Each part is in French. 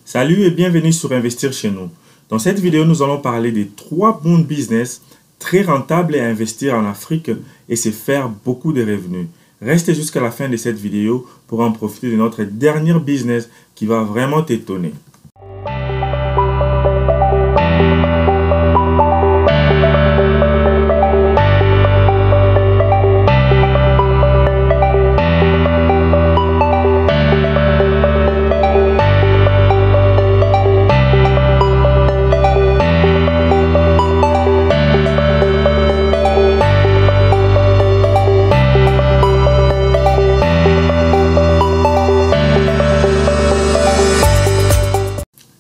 Salut et bienvenue sur Investir chez nous. Dans cette vidéo, nous allons parler des 3 bons business très rentables à investir en Afrique et se faire beaucoup de revenus. Restez jusqu'à la fin de cette vidéo pour en profiter de notre dernier business qui va vraiment t'étonner.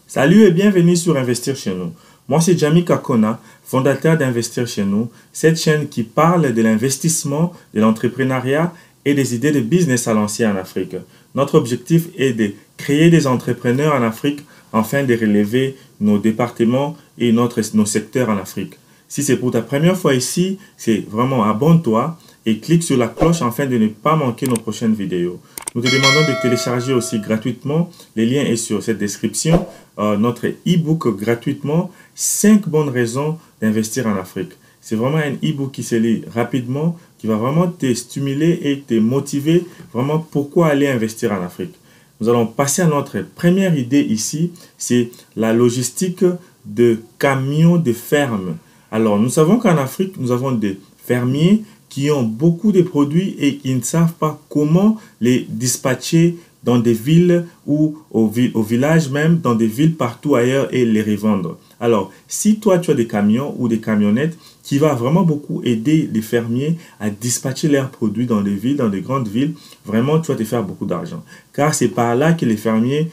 Salut et bienvenue sur Investir chez nous. Moi, c'est Jami Kakona, fondateur d'Investir chez nous, cette chaîne qui parle de l'investissement, de l'entrepreneuriat et des idées de business à lancer en Afrique. Notre objectif est de créer des entrepreneurs en Afrique afin de relever nos départements et nos secteurs en Afrique. Si c'est pour ta première fois ici, c'est vraiment abonne-toi et clique sur la cloche afin de ne pas manquer nos prochaines vidéos. Nous te demandons de télécharger aussi gratuitement, le lien est sur cette description, notre e-book gratuitement, 5 bonnes raisons d'investir en Afrique. C'est vraiment un e-book qui se lit rapidement, qui va vraiment te stimuler et te motiver vraiment pourquoi aller investir en Afrique. Nous allons passer à notre première idée ici, c'est la logistique de camions de ferme. Alors, nous savons qu'en Afrique, nous avons des fermiers qui ont beaucoup de produits et qui ne savent pas comment les dispatcher dans des villes ou au village même, dans des villes partout ailleurs et les revendre. Alors, si toi, tu as des camions ou des camionnettes qui va vraiment beaucoup aider les fermiers à dispatcher leurs produits dans des villes, dans des grandes villes, vraiment, tu vas te faire beaucoup d'argent. Car c'est par là que les fermiers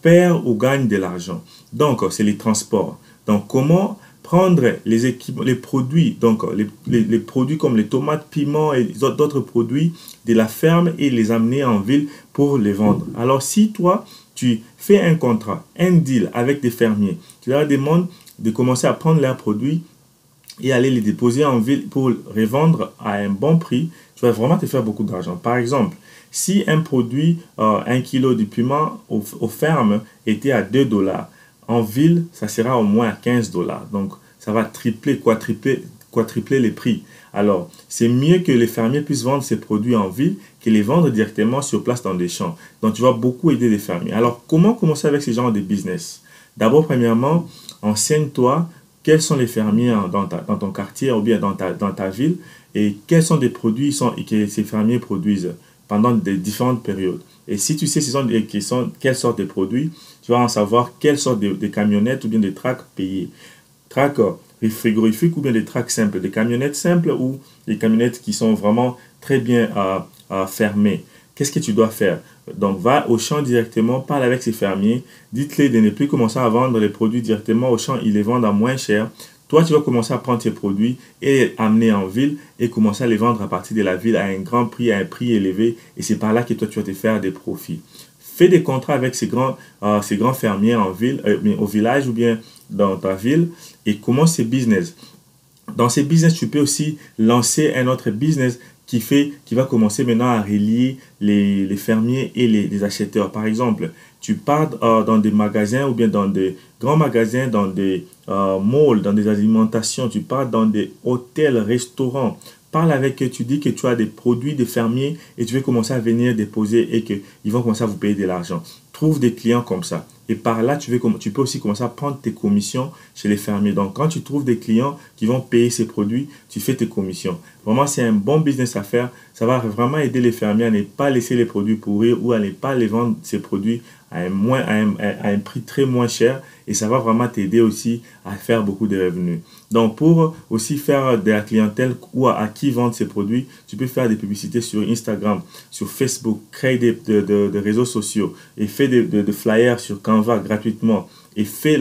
perdent ou gagnent de l'argent. Donc, c'est les transports. Donc, comment prendre les produits, donc les produits comme les tomates, piments et d'autres produits de la ferme et les amener en ville pour les vendre. Alors, si toi, tu fais un contrat, un deal avec des fermiers, tu leur demandes de commencer à prendre leurs produits et aller les déposer en ville pour revendre à un bon prix, tu vas vraiment te faire beaucoup d'argent. Par exemple, si un produit, 1 kilo de piment aux fermes était à 2 $, en ville, ça sera au moins à 15 $. Donc, ça va tripler, quadrupler les prix. Alors, c'est mieux que les fermiers puissent vendre ces produits en ville que les vendre directement sur place dans des champs. Donc, tu vas beaucoup aider les fermiers. Alors, comment commencer avec ce genre de business? D'abord, premièrement, enseigne-toi quels sont les fermiers dans ton quartier ou bien dans ta ville et quels sont des produits que ces fermiers produisent pendant des différentes périodes. Et si tu sais quelles sortes de produits, tu vas en savoir quelles sortes de camionnettes ou bien de tracts payer. Tracts frigorifiques ou bien des tracts simples. Des camionnettes simples ou des camionnettes qui sont vraiment très bien fermées. Qu'est-ce que tu dois faire? Donc, va au champ directement, parle avec ces fermiers, dites-les de ne plus commencer à vendre les produits directement au champ, ils les vendent à moins cher. Toi, tu vas commencer à prendre tes produits et les amener en ville et commencer à les vendre à partir de la ville à un grand prix, à un prix élevé. Et c'est par là que toi, tu vas te faire des profits. Fais des contrats avec ces grands fermiers en ville, au village ou bien dans ta ville et commence ces business. Dans ces business, tu peux aussi lancer un autre business qui va commencer maintenant à relier les fermiers et les acheteurs. Par exemple, tu pars dans des magasins ou bien dans des grands magasins, dans des malls, dans des alimentations, tu pars dans des hôtels, restaurants. Parle avec eux, tu dis que tu as des produits des fermiers et tu veux commencer à venir déposer et qu'ils vont commencer à vous payer de l'argent. Trouve des clients comme ça. Et par là, tu peux aussi commencer à prendre tes commissions chez les fermiers. Donc, quand tu trouves des clients qui vont payer ces produits, tu fais tes commissions. Vraiment, c'est un bon business à faire. Ça va vraiment aider les fermiers à ne pas laisser les produits pourrir ou à ne pas les vendre ces produits à un prix très moins cher. Et ça va vraiment t'aider aussi à faire beaucoup de revenus. Donc, pour aussi faire de la clientèle ou à qui vendre ces produits, tu peux faire des publicités sur Instagram, sur Facebook, créer des réseaux sociaux et fais des flyers sur Canva gratuitement et fais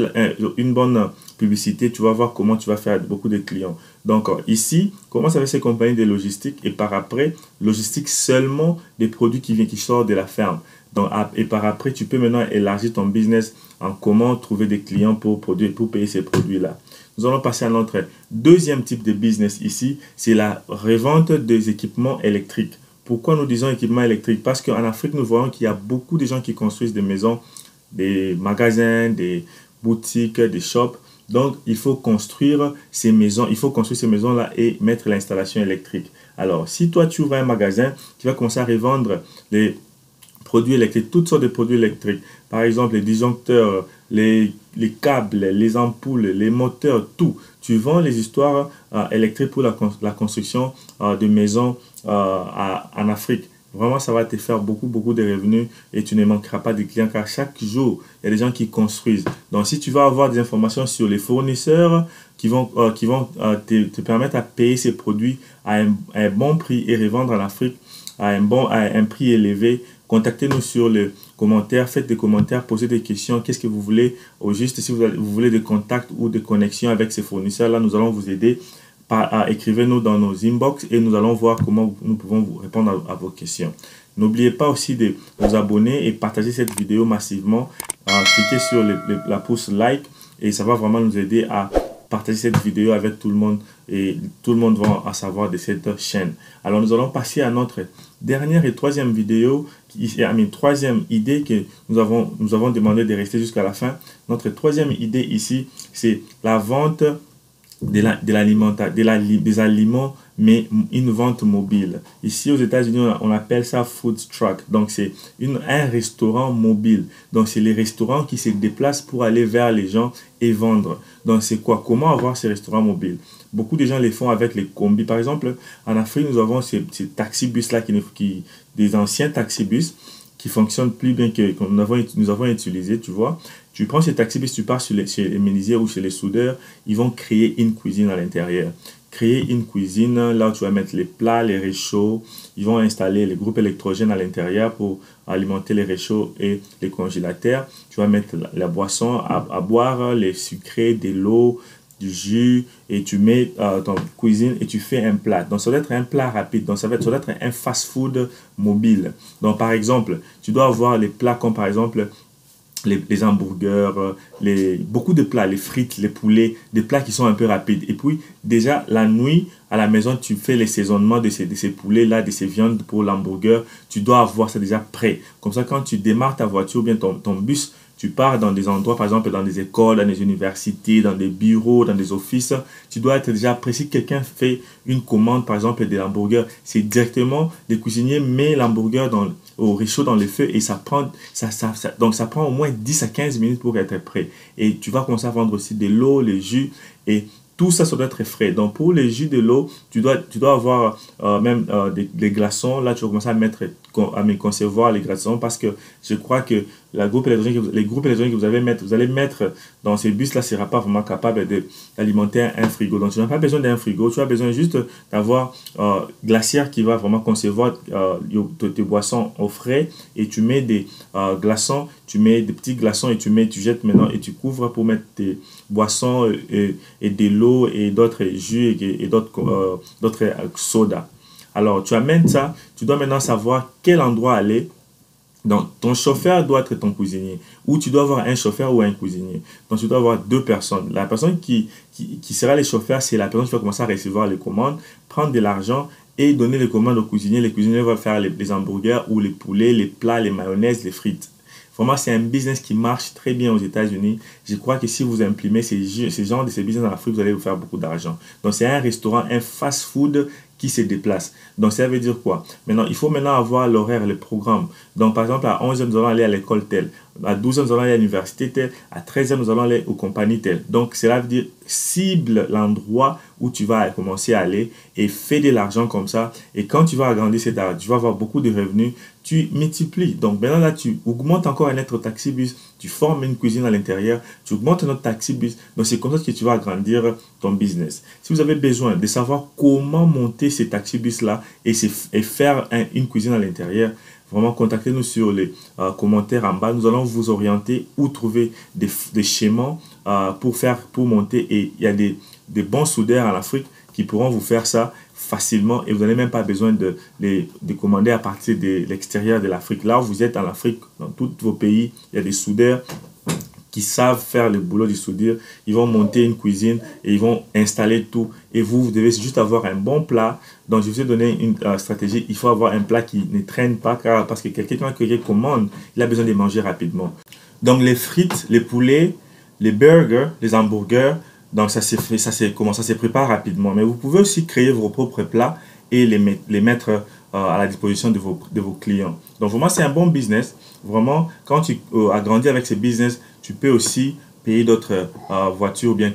une bonne publicité, tu vas voir comment tu vas faire beaucoup de clients. Donc ici, commence avec ces compagnies de logistique et par après, logistique seulement des produits qui sortent de la ferme. Donc, et par après, tu peux maintenant élargir ton business en comment trouver des clients pour payer ces produits-là. Nous allons passer à notre deuxième type de business ici, c'est la revente des équipements électriques. Pourquoi nous disons équipements électriques? Parce qu'en Afrique, nous voyons qu'il y a beaucoup de gens qui construisent des maisons des magasins, des boutiques, des shops. Donc, il faut construire ces maisons, il faut construire ces maisons-là et mettre l'installation électrique. Alors, si toi, tu ouvres un magasin, tu vas commencer à revendre les produits électriques, toutes sortes de produits électriques. Par exemple, les disjoncteurs, les câbles, les ampoules, les moteurs, tout. Tu vends les histoires électriques pour la construction de maisons en Afrique. Vraiment, ça va te faire beaucoup de revenus et tu ne manqueras pas de clients car chaque jour, il y a des gens qui construisent. Donc, si tu vas avoir des informations sur les fournisseurs qui vont te permettre à payer ces produits à un bon prix et revendre en Afrique à un prix élevé, contactez-nous sur les commentaires, faites des commentaires, posez des questions, qu'est-ce que vous voulez au juste, si vous voulez des contacts ou des connexions avec ces fournisseurs-là, nous allons vous aider. Écrivez-nous dans nos inbox et nous allons voir comment nous pouvons vous répondre à vos questions. N'oubliez pas aussi de vous abonner et partager cette vidéo massivement. Cliquez sur la pouce like et ça va vraiment nous aider à partager cette vidéo avec tout le monde et tout le monde va en savoir de cette chaîne. Alors nous allons passer à notre dernière et troisième vidéo, troisième idée que nous avons demandé de rester jusqu'à la fin. Notre troisième idée ici, c'est la vente des aliments, mais une vente mobile. Ici aux États-Unis, on appelle ça food truck. Donc c'est un restaurant mobile. Donc c'est les restaurants qui se déplacent pour aller vers les gens et vendre. Donc c'est quoi? Comment avoir ces restaurants mobiles? Beaucoup de gens les font avec les combis. Par exemple, en Afrique, nous avons ces taxibus-là, des anciens taxibus qui fonctionnent plus bien que nous avons utilisé, tu vois. Tu prends ces taxibus, tu pars chez les menuisiers ou chez les soudeurs, ils vont créer une cuisine à l'intérieur. Créer une cuisine, là où tu vas mettre les plats, les réchauds, ils vont installer les groupes électrogènes à l'intérieur pour alimenter les réchauds et les congélateurs. Tu vas mettre la boisson à boire, les sucrés, de l'eau, du jus, et tu mets ton cuisine et tu fais un plat. Donc ça doit être un plat rapide, donc ça doit être un fast-food mobile. Donc par exemple, tu dois avoir les plats comme par exemple les hamburgers, beaucoup de plats, les frites, les poulets, des plats qui sont un peu rapides. Et puis, déjà, la nuit, à la maison, tu fais les saisonnements de ces poulets-là, de ces viandes pour l'hamburger. Tu dois avoir ça déjà prêt. Comme ça, quand tu démarres ta voiture ou bien ton bus, tu pars dans des endroits, par exemple, dans des écoles, dans des universités, dans des bureaux, dans des offices. Tu dois être déjà prêt. Si quelqu'un fait une commande, par exemple, de l'hamburger, c'est directement le cuisinier met l'hamburger au réchaud dans le feu et donc ça prend au moins 10 à 15 minutes pour être prêt. Et tu vas commencer à vendre aussi de l'eau, les jus et tout ça, ça doit être frais. Donc, pour les jus de l'eau, tu dois avoir même des glaçons. Là, tu vas commencer à concevoir les glaçons parce que je crois que les groupes électroniques que vous allez mettre dans ces bus-là ne sera pas vraiment capable d'alimenter un frigo. Donc, tu n'as pas besoin d'un frigo. Tu as besoin juste d'avoir glacière qui va vraiment concevoir tes boissons au frais. Et tu mets des glaçons, tu mets des petits glaçons et tu jettes maintenant et tu couvres pour mettre tes boissons et de l'eau et d'autres jus et d'autres sodas. Alors, tu amènes ça. Tu dois maintenant savoir quel endroit aller. Donc, ton chauffeur doit être ton cuisinier. Ou tu dois avoir un chauffeur ou un cuisinier. Donc, tu dois avoir deux personnes. La personne qui sera le chauffeur, c'est la personne qui va commencer à recevoir les commandes, prendre de l'argent et donner les commandes au cuisinier. Le cuisinier va faire les hamburgers ou les poulets, les plats, les mayonnaises, les frites. Vraiment, c'est un business qui marche très bien aux États-Unis. Je crois que si vous imprimez ces genres de business en Afrique, vous allez vous faire beaucoup d'argent. Donc, c'est un restaurant, un fast-food qui se déplace. Donc, ça veut dire quoi? Maintenant, il faut avoir l'horaire, le programme. Donc, par exemple, à 11h, nous allons aller à l'école telle. À 12h, nous allons aller à l'université telle. À 13h, nous allons aller aux compagnies telles. Donc, cela veut dire cible l'endroit où tu vas commencer à aller et fais de l'argent comme ça. Et quand tu vas agrandir cet argent, tu vas avoir beaucoup de revenus, tu multiplies. Donc, maintenant, là, tu augmentes encore un autre taxibus, tu formes une cuisine à l'intérieur, tu augmentes un autre taxibus. Donc, c'est comme ça que tu vas agrandir ton business. Si vous avez besoin de savoir comment monter ces taxibus-là et faire une cuisine à l'intérieur, vraiment, contactez-nous sur les commentaires en bas. Nous allons vous orienter où trouver des schémas pour monter. Et il y a des bons soudeurs en Afrique qui pourront vous faire ça facilement et vous n'avez même pas besoin de commander à partir de l'extérieur de l'Afrique. Là où vous êtes en Afrique, dans tous vos pays, il y a des soudeurs qui savent faire le boulot du soudure. Ils vont monter une cuisine et ils vont installer tout. Et vous devez juste avoir un bon plat. Donc, je vous ai donné une stratégie. Il faut avoir un plat qui ne traîne pas parce que quelqu'un qui commande, il a besoin de manger rapidement. Donc les frites, les poulets, les burgers, les hamburgers, donc ça se prépare rapidement. Mais vous pouvez aussi créer vos propres plats et les mettre à la disposition de vos clients. Donc vraiment, c'est un bon business. Vraiment, quand tu agrandis avec ces business, tu peux aussi payer d'autres voitures ou bien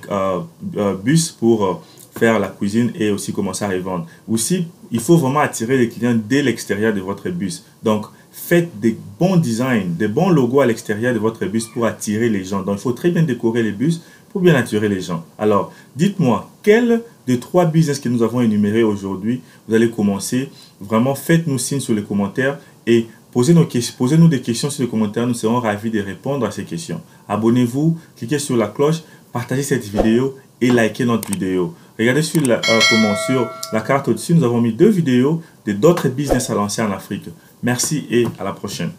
bus pour faire la cuisine et aussi commencer à revendre. Aussi, il faut vraiment attirer les clients dès l'extérieur de votre bus. Donc, faites des bons designs, des bons logos à l'extérieur de votre bus pour attirer les gens. Donc, il faut très bien décorer les bus pour bien attirer les gens. Alors, dites-moi, quel des 3 business que nous avons énumérés aujourd'hui, vous allez commencer? Vraiment, faites-nous signe sur les commentaires et posez-nous des questions sur les commentaires. Nous serons ravis de répondre à ces questions. Abonnez-vous, cliquez sur la cloche, partagez cette vidéo et likez notre vidéo. Regardez sur la carte au-dessus, nous avons mis 2 vidéos d'autres business à lancer en Afrique. Merci et à la prochaine.